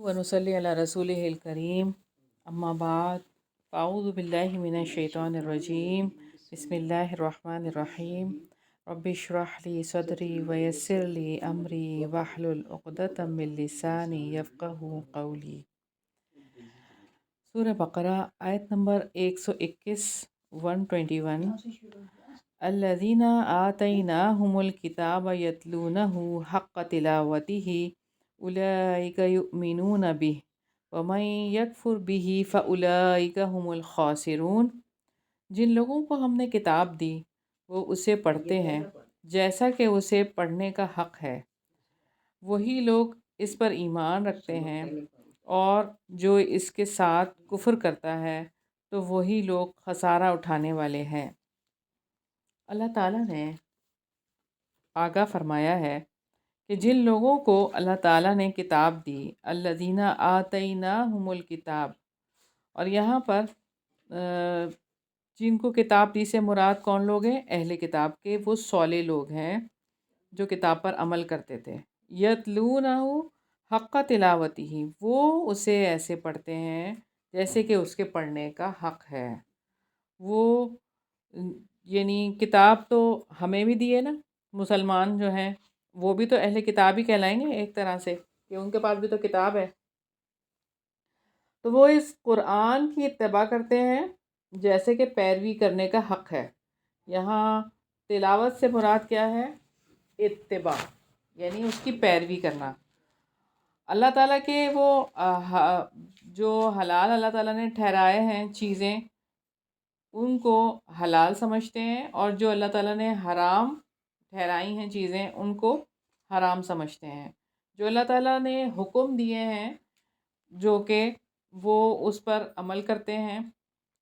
ونصلی علی رسولہ الکریم اما بعد فاعوذ باللہ من الشیطان الرجیم بسم اللہ الرحمن الرحیم رب اشرح لی صدری ویسر لی امری واحلل عقدۃ من لسانی یفقہوا قولی۔ سورہ بقرہ آیت نمبر 121 121۔ الذین آتیناہم الکتاب یتلونہ حق تلاوتہ اولئک یؤمنون بہ ومن یکفر بہ فاولئک هم الخاسرون۔ جن لوگوں کو ہم نے کتاب دی وہ اسے پڑھتے ہیں جیسا کہ اسے پڑھنے کا حق ہے، وہی لوگ اس پر ایمان رکھتے ہیں، اور جو اس کے ساتھ کفر کرتا ہے تو وہی لوگ خسارہ اٹھانے والے ہیں۔ اللہ تعالیٰ نے آگاہ فرمایا ہے کہ جن لوگوں کو اللہ تعالیٰ نے کتاب دی، الذین آتیناہم الکتاب، اور یہاں پر جن کو کتاب دی سے مراد کون لوگ ہیں؟ اہل کتاب کے وہ صالح لوگ ہیں جو کتاب پر عمل کرتے تھے۔ یتلونہ حق تلاوتہ، وہ اسے ایسے پڑھتے ہیں جیسے کہ اس کے پڑھنے کا حق ہے۔ وہ یعنی کتاب تو ہمیں بھی دی ہے نا، مسلمان جو ہیں وہ بھی تو اہل کتاب ہی کہلائیں گے ایک طرح سے، کہ ان کے پاس بھی تو کتاب ہے، تو وہ اس قرآن کی اتباع کرتے ہیں جیسے کہ پیروی کرنے کا حق ہے۔ یہاں تلاوت سے مراد کیا ہے؟ اتباع، یعنی اس کی پیروی کرنا۔ اللہ تعالیٰ کے وہ جو حلال اللہ تعالیٰ نے ٹھہرائے ہیں چیزیں، ان کو حلال سمجھتے ہیں، اور جو اللہ تعالیٰ نے حرام ٹھہرائی ہیں چیزیں ان کو حرام سمجھتے ہیں۔ جو اللہ تعالیٰ نے حکم دیے ہیں جو کہ وہ اس پر عمل کرتے ہیں،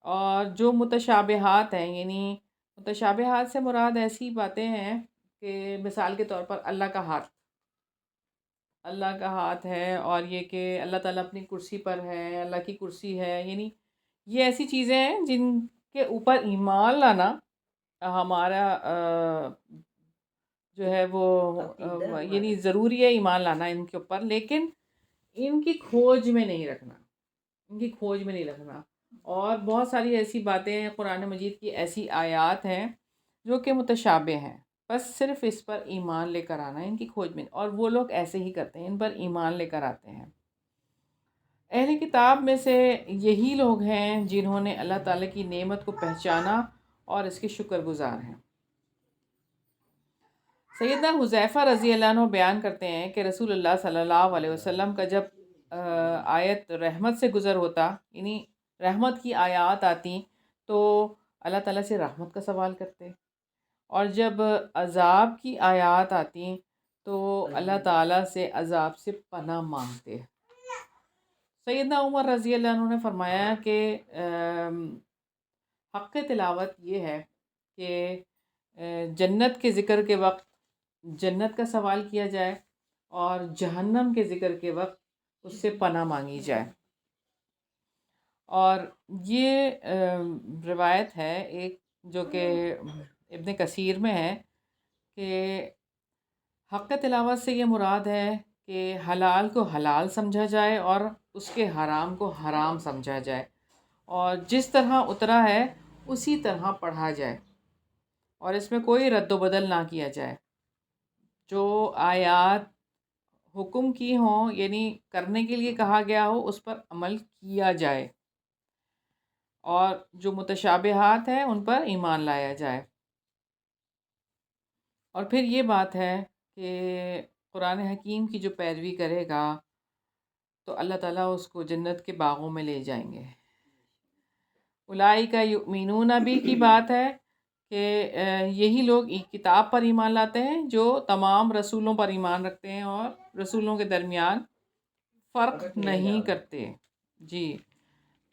اور جو متشابہات ہیں، یعنی متشابہات سے مراد ایسی باتیں ہیں کہ مثال کے طور پر اللہ کا ہاتھ ہے، اور یہ کہ اللہ تعالیٰ اپنی کرسی پر ہے، اللہ کی کرسی ہے، یعنی یہ ایسی چیزیں ہیں جن کے اوپر ایمان لانا ہمارا جو ہے وہ یعنی ضروری ہے ایمان لانا ان کے اوپر، لیکن ان کی کھوج میں نہیں رکھنا۔ اور بہت ساری ایسی باتیں ہیں قرآن مجید کی، ایسی آیات ہیں جو کہ متشابہ ہیں، بس صرف اس پر ایمان لے کر آنا ہے ان کی کھوج میں، اور وہ لوگ ایسے ہی کرتے ہیں، ان پر ایمان لے کر آتے ہیں۔ اہل کتاب میں سے یہی لوگ ہیں جنہوں نے اللہ تعالیٰ کی نعمت کو پہچانا اور اس کے شکر گزار ہیں۔ سیدنا حذیفہ رضی اللہ عنہ بیان کرتے ہیں کہ رسول اللہ صلی اللہ علیہ وسلم کا جب آیت رحمت سے گزر ہوتا، یعنی رحمت کی آیات آتی تو اللہ تعالیٰ سے رحمت کا سوال کرتے، اور جب عذاب کی آیات آتی تو اللہ تعالیٰ سے عذاب سے پناہ مانگتے۔ سیدنا عمر رضی اللہ عنہ نے فرمایا کہ حق تلاوت یہ ہے کہ جنت کے ذکر کے وقت جنت کا سوال کیا جائے، اور جہنم کے ذکر کے وقت اس سے پناہ مانگی جائے۔ اور یہ روایت ہے ایک جو کہ ابن کثیر میں ہے کہ حق تلاوت سے یہ مراد ہے کہ حلال کو حلال سمجھا جائے اور اس کے حرام کو حرام سمجھا جائے، اور جس طرح اترا ہے اسی طرح پڑھا جائے، اور اس میں کوئی رد و بدل نہ کیا جائے۔ جو آیات حکم کی ہوں، یعنی کرنے کے لیے کہا گیا ہو، اس پر عمل کیا جائے، اور جو متشابہات ہیں ان پر ایمان لایا جائے۔ اور پھر یہ بات ہے کہ قرآن حکیم کی جو پیروی کرے گا تو اللہ تعالیٰ اس کو جنت کے باغوں میں لے جائیں گے۔ اولئک یؤمنون بہ کی بات ہے کہ یہی لوگ کتاب پر ایمان لاتے ہیں جو تمام رسولوں پر ایمان رکھتے ہیں اور رسولوں کے درمیان فرق نہیں کرتے۔ جی،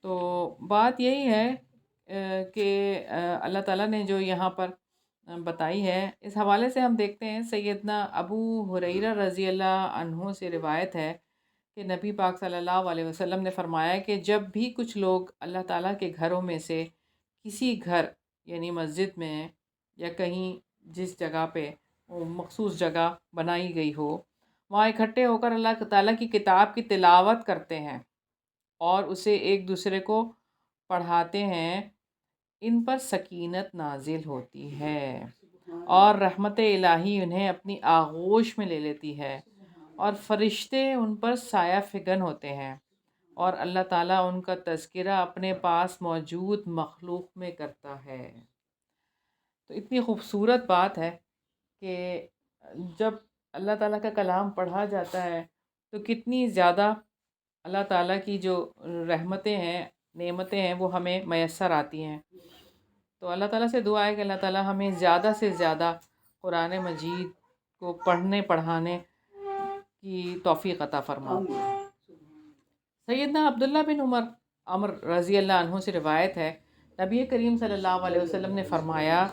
تو بات یہی ہے کہ اللہ تعالیٰ نے جو یہاں پر بتائی ہے، اس حوالے سے ہم دیکھتے ہیں سیدنا ابو ہریرہ رضی اللہ عنہ سے روایت ہے کہ نبی پاک صلی اللہ علیہ وسلم نے فرمایا کہ جب بھی کچھ لوگ اللہ تعالیٰ کے گھروں میں سے کسی گھر، یعنی مسجد میں یا کہیں جس جگہ پہ مخصوص جگہ بنائی گئی ہو، وہاں اکٹھے ہو کر اللہ تعالیٰ کی کتاب کی تلاوت کرتے ہیں اور اسے ایک دوسرے کو پڑھاتے ہیں، ان پر سکینت نازل ہوتی ہے اور رحمت الہی انہیں اپنی آغوش میں لے لیتی ہے، اور فرشتے ان پر سایہ فگن ہوتے ہیں، اور اللہ تعالیٰ ان کا تذکرہ اپنے پاس موجود مخلوق میں کرتا ہے۔ تو اتنی خوبصورت بات ہے کہ جب اللہ تعالیٰ کا کلام پڑھا جاتا ہے تو کتنی زیادہ اللہ تعالیٰ کی جو رحمتیں ہیں، نعمتیں ہیں، وہ ہمیں میسر آتی ہیں۔ تو اللہ تعالیٰ سے دعا ہے کہ اللہ تعالیٰ ہمیں زیادہ سے زیادہ قرآن مجید کو پڑھنے پڑھانے کی توفیق عطا فرمائے۔ سیدنا عبداللہ بن عمر رضی اللہ عنہ سے روایت ہے، نبی کریم صلی اللہ علیہ وسلم نے فرمایا،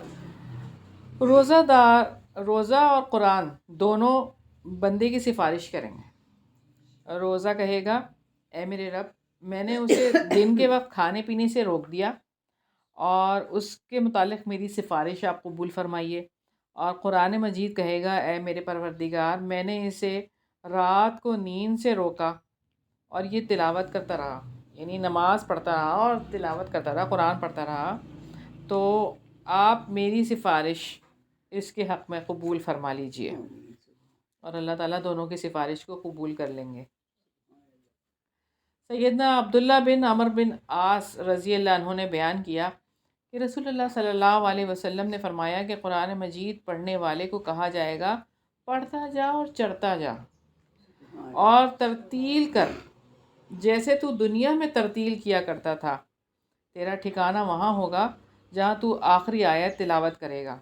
روزہ اور قرآن دونوں بندے کی سفارش کریں گے۔ روزہ کہے گا، اے میرے رب، میں نے اسے دن کے وقت کھانے پینے سے روک دیا اور اس کے متعلق میری سفارش آپ قبول فرمائیے۔ اور قرآن مجید کہے گا، اے میرے پروردگار، میں نے اسے رات کو نیند سے روکا اور یہ تلاوت کرتا رہا، یعنی نماز پڑھتا رہا اور تلاوت کرتا رہا، قرآن پڑھتا رہا، تو آپ میری سفارش اس کے حق میں قبول فرما لیجئے، اور اللہ تعالیٰ دونوں کی سفارش کو قبول کر لیں گے۔ سیدنا عبداللہ بن عمر بن عاص رضی اللہ عنہ نے بیان کیا کہ رسول اللہ صلی اللہ علیہ وسلم نے فرمایا کہ قرآن مجید پڑھنے والے کو کہا جائے گا، پڑھتا جا اور چڑھتا جا اور ترتیل کر، جیسے تو دنیا میں ترتیل کیا کرتا تھا، تیرا ٹھکانہ وہاں ہوگا جہاں تو آخری آیت تلاوت کرے گا۔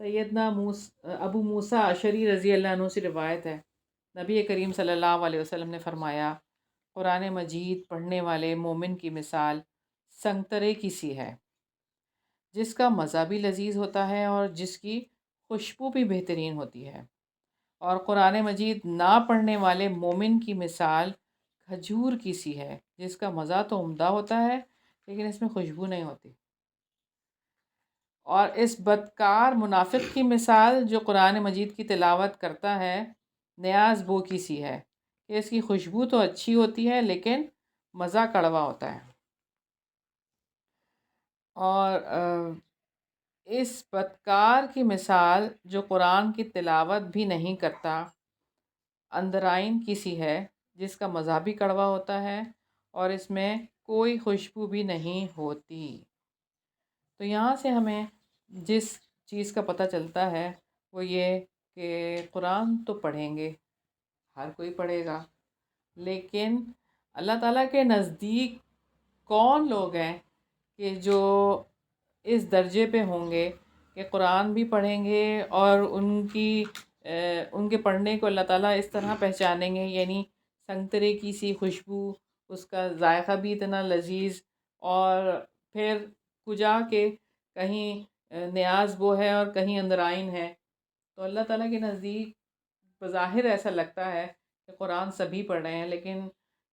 سیدنا ابو موسیٰ اشعری رضی اللہ عنہ سے روایت ہے، نبی کریم صلی اللہ علیہ وسلم نے فرمایا، قرآن مجید پڑھنے والے مومن کی مثال سنگترے کی سی ہے، جس کا مزہ بھی لذیذ ہوتا ہے اور جس کی خوشبو بھی بہترین ہوتی ہے، اور قرآن مجید نہ پڑھنے والے مومن کی مثال کھجور کی سی ہے، جس کا مزہ تو عمدہ ہوتا ہے لیکن اس میں خوشبو نہیں ہوتی، اور اس بدکار منافق کی مثال جو قرآن مجید کی تلاوت کرتا ہے نیاز بو کی سی ہے، کہ اس کی خوشبو تو اچھی ہوتی ہے لیکن مزہ کڑوا ہوتا ہے، اور اس بدکار کی مثال جو قرآن کی تلاوت بھی نہیں کرتا اندرائن کی سی ہے، جس کا مزہ بھی کڑوا ہوتا ہے اور اس میں کوئی خوشبو بھی نہیں ہوتی۔ تو یہاں سے ہمیں جس چیز کا پتہ چلتا ہے وہ یہ کہ قرآن تو پڑھیں گے، ہر کوئی پڑھے گا، لیکن اللہ تعالیٰ کے نزدیک کون لوگ ہیں کہ جو اس درجے پہ ہوں گے کہ قرآن بھی پڑھیں گے اور ان کے پڑھنے کو اللہ تعالیٰ اس طرح پہچانیں گے، یعنی سنگترے کی سی خوشبو، اس کا ذائقہ بھی اتنا لذیذ، اور پھر کجا کے کہیں نیاز بو ہے اور کہیں اندرائن ہے، تو اللہ تعالیٰ کے نزدیک بظاہر ایسا لگتا ہے کہ قرآن سبھی پڑھ رہے ہیں، لیکن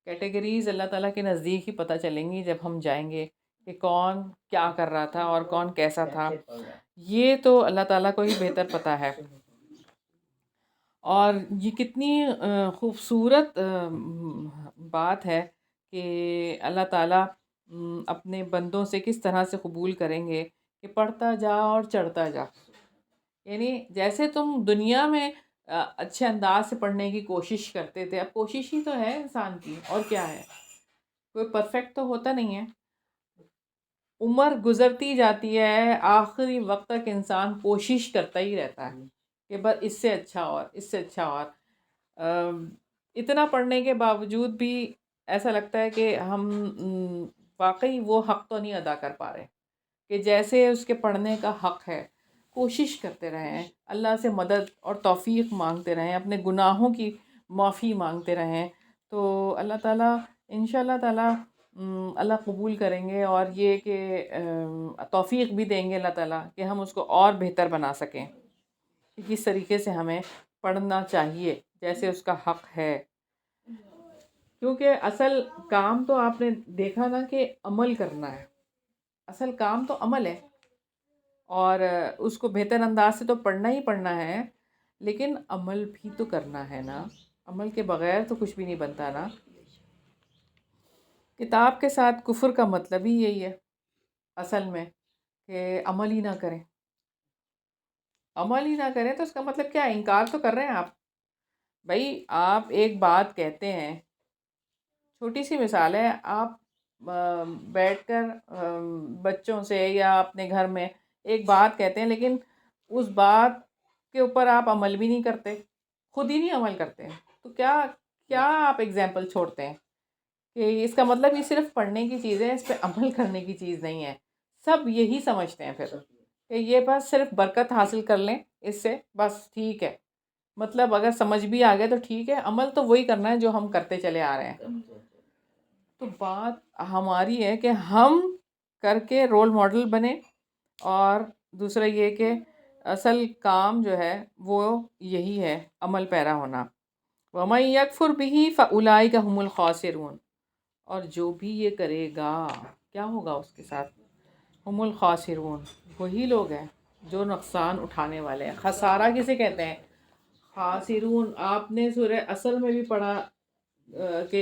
کیٹیگریز اللہ تعالیٰ کے نزدیک ہی پتہ چلیں گی جب ہم جائیں گے کہ کون کیا کر رہا تھا اور کون کیسا تھا، یہ تو اللہ تعالیٰ کو ہی بہتر پتہ ہے۔ اور یہ کتنی خوبصورت بات ہے کہ اللہ تعالیٰ اپنے بندوں سے کس طرح سے قبول کریں گے کہ پڑھتا جا اور چڑھتا جا، یعنی جیسے تم دنیا میں اچھے انداز سے پڑھنے کی کوشش کرتے تھے، اب کوشش ہی تو ہے انسان کی، اور کیا ہے، کوئی پرفیکٹ تو ہوتا نہیں ہے، عمر گزرتی جاتی ہے، آخری وقت تک انسان کوشش کرتا ہی رہتا ہے کہ بس اس سے اچھا اور اس سے اچھا، اور اتنا پڑھنے کے باوجود بھی ایسا لگتا ہے کہ ہم واقعی وہ حق تو نہیں ادا کر پا رہے کہ جیسے اس کے پڑھنے کا حق ہے۔ کوشش کرتے رہیں، اللہ سے مدد اور توفیق مانگتے رہیں، اپنے گناہوں کی معافی مانگتے رہیں، تو اللہ تعالیٰ انشاءاللہ تعالیٰ اللہ قبول کریں گے، اور یہ کہ توفیق بھی دیں گے اللہ تعالیٰ کہ ہم اس کو اور بہتر بنا سکیں، کہ کس طریقے سے ہمیں پڑھنا چاہیے جیسے اس کا حق ہے، کیونکہ اصل کام تو آپ نے دیکھا نا کہ عمل کرنا ہے، اصل کام تو عمل ہے، اور اس کو بہتر انداز سے تو پڑھنا ہی پڑھنا ہے، لیکن عمل بھی تو کرنا ہے نا، عمل کے بغیر تو کچھ بھی نہیں بنتا نا۔ کتاب کے ساتھ کفر کا مطلب ہی یہی ہے اصل میں، کہ عمل ہی نہ کریں۔ عمل ہی نہ کریں تو اس کا مطلب کیا ہے؟ انکار تو کر رہے ہیں آپ۔ بھائی آپ ایک بات کہتے ہیں، چھوٹی سی مثال ہے، آپ بیٹھ کر بچوں سے یا اپنے گھر میں ایک بات کہتے ہیں، لیکن اس بات کے اوپر آپ عمل بھی نہیں کرتے، خود ہی نہیں عمل کرتے، تو کیا کیا آپ ایگزامپل چھوڑتے ہیں؟ کہ اس کا مطلب یہ صرف پڑھنے کی چیز ہے، اس پہ عمل کرنے کی چیز نہیں ہے۔ سب یہی سمجھتے ہیں پھر کہ یہ بس صرف برکت حاصل کر لیں اس سے، بس ٹھیک ہے۔ مطلب اگر سمجھ بھی آ گئے تو ٹھیک ہے، عمل تو وہی کرنا ہے جو ہم کرتے چلے آ رہے ہیں۔ تو بات ہماری ہے کہ ہم کر کے رول ماڈل بنے، اور دوسرا یہ کہ اصل کام جو ہے وہ یہی ہے، عمل پیرا ہونا۔ وَمَن يَكْفُرْ بِهِ فَأُولَٰئِكَ هُمُ الْخَاسِرُونَ، اور جو بھی یہ کرے گا کیا ہوگا اس کے ساتھ؟ ہم الخاسرون، وہی لوگ ہیں جو نقصان اٹھانے والے ہیں۔ خسارہ کسے کہتے ہیں؟ خاسرون۔ آپ نے سورہ اصل میں بھی پڑھا کہ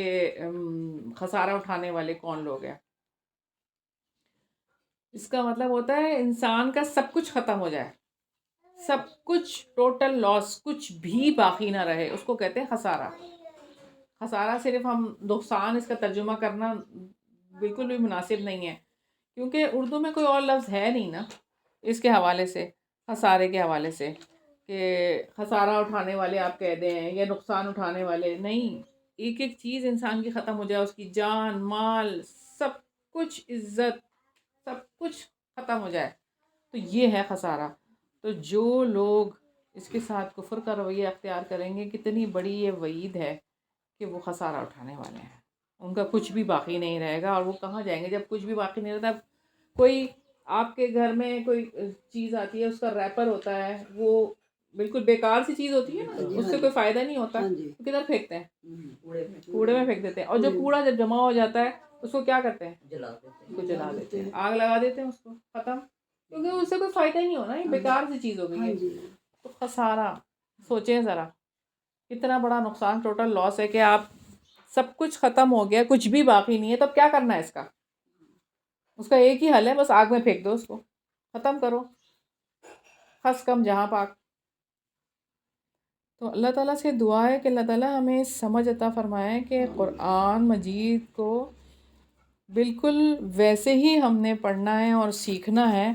خسارہ اٹھانے والے کون لوگ ہیں۔ اس کا مطلب ہوتا ہے انسان کا سب کچھ ختم ہو جائے، سب کچھ ٹوٹل لاس، کچھ بھی باقی نہ رہے، اس کو کہتے ہیں خسارہ۔ خسارہ صرف ہم نقصان اس کا ترجمہ کرنا بالکل بھی مناسب نہیں ہے، کیونکہ اردو میں کوئی اور لفظ ہے نہیں نا اس کے حوالے سے، خسارے کے حوالے سے، کہ خسارہ اٹھانے والے آپ کہہ دیں یا نقصان اٹھانے والے نہیں۔ ایک ایک چیز انسان کی ختم ہو جائے، اس کی جان، مال، سب کچھ، عزت، سب کچھ ختم ہو جائے، تو یہ ہے خسارہ۔ تو جو لوگ اس کے ساتھ کفر کا رویہ اختیار کریں گے، کتنی بڑی یہ وعید ہے کہ وہ خسارہ اٹھانے والے ہیں، ان کا کچھ بھی باقی نہیں رہے گا۔ اور وہ کہاں جائیں گے جب کچھ بھی باقی نہیں رہتا؟ کوئی آپ کے گھر میں کوئی چیز آتی ہے، اس کا ریپر ہوتا ہے، وہ بالکل بیکار سی چیز ہوتی ہے نا، اس سے کوئی فائدہ نہیں ہوتا، تو کدھر پھینکتے ہیں؟ کوڑے میں پھینک دیتے ہیں۔ اور جو کوڑا جب جمع ہو جاتا ہے اس کو کیا کرتے ہیں؟ اس کو جلا دیتے ہیں، آگ لگا دیتے ہیں اس کو، ختم، کیونکہ اس سے کوئی فائدہ ہی نہیں ہونا، یہ بیکار سی چیز ہو گئی ہے۔ تو خسارہ، سوچیں ذرا کتنا بڑا نقصان، ٹوٹل لاس ہے کہ آپ سب کچھ ختم ہو گیا، کچھ بھی باقی نہیں ہے، تو اب کیا کرنا ہے اس کا؟ اس کا ایک ہی حل ہے، بس آگ میں پھینک دو، اس کو ختم کرو، خس کم جہاں پاک۔ تو اللہ تعالیٰ سے دعا ہے کہ اللہ تعالیٰ ہمیں سمجھ عطا فرمائے کہ قرآن مجید کو بالکل ویسے ہی ہم نے پڑھنا ہے اور سیکھنا ہے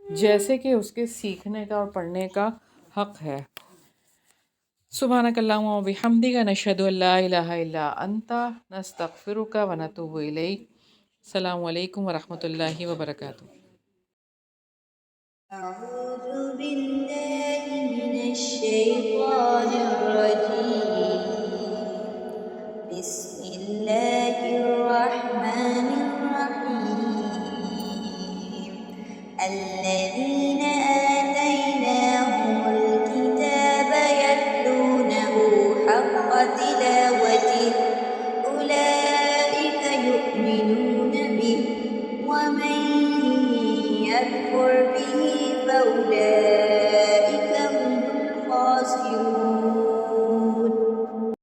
جیسے کہ اس کے سیکھنے کا اور پڑھنے کا حق ہے۔ سبحانک اللہم و بحمدک، نشہد ان لا الہ الا انت، نستغفرک و نتوب الیک۔ السلام علیکم ورحمۃ اللہ وبرکاتہ۔ أعوذ بالله من الشيطان الرجيم. بسم الله الرحمن الرحيم. الذين آتيناهم الكتاب يتلونه حق تلاوته أولئك يؤمنون